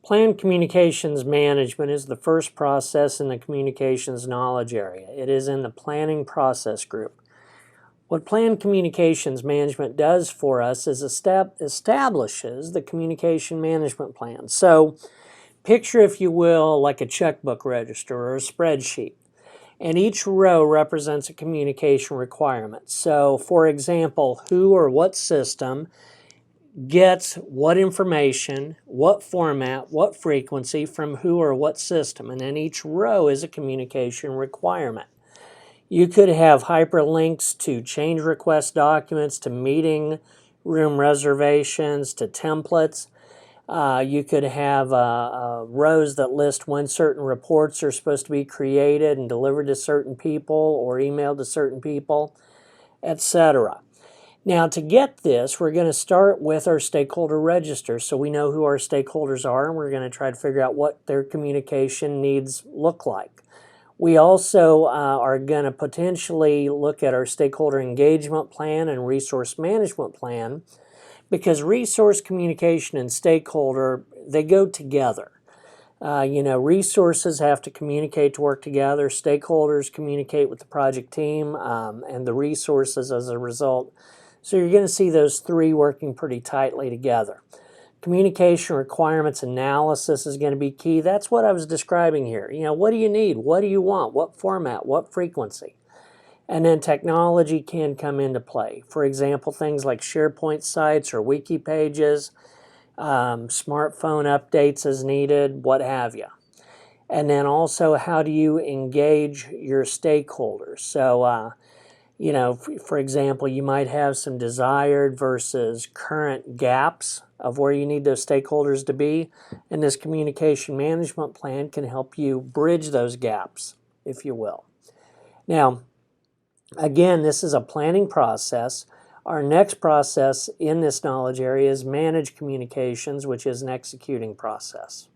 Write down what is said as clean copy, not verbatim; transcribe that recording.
Planned communications management is the first process in the communications knowledge area. It is in the planning process group. What planned communications management does for us is establishes the communication management plan. So picture, if you will, like a checkbook register or a spreadsheet. And each row represents a communication requirement. So, for example, who or what system gets what information, what format, what frequency from who or what system. And then each row is a communication requirement. You could have hyperlinks to change request documents, to meeting room reservations, to templates. You could have rows that list when certain reports are supposed to be created and delivered to certain people or emailed to certain people, etc. Now, to get this, we're going to start with our stakeholder register so we know who our stakeholders are, and we're going to try to figure out what their communication needs look like. We also are going to potentially look at our stakeholder engagement plan and resource management plan, because resource communication and stakeholder, they go together. Resources have to communicate to work together. Stakeholders communicate with the project team and the resources as a result. So you're going to see those three working pretty tightly together. Communication requirements analysis is going to be key. That's what I was describing here. What do you need? What do you want? What format? What frequency? And then technology can come into play. For example, things like SharePoint sites or wiki pages, smartphone updates as needed, what have you. And then also, how do you engage your stakeholders? So, for example, you might have some desired versus current gaps of where you need those stakeholders to be, and this communication management plan can help you bridge those gaps, if you will. Now, again, this is a planning process. Our next process in this knowledge area is manage communications, which is an executing process.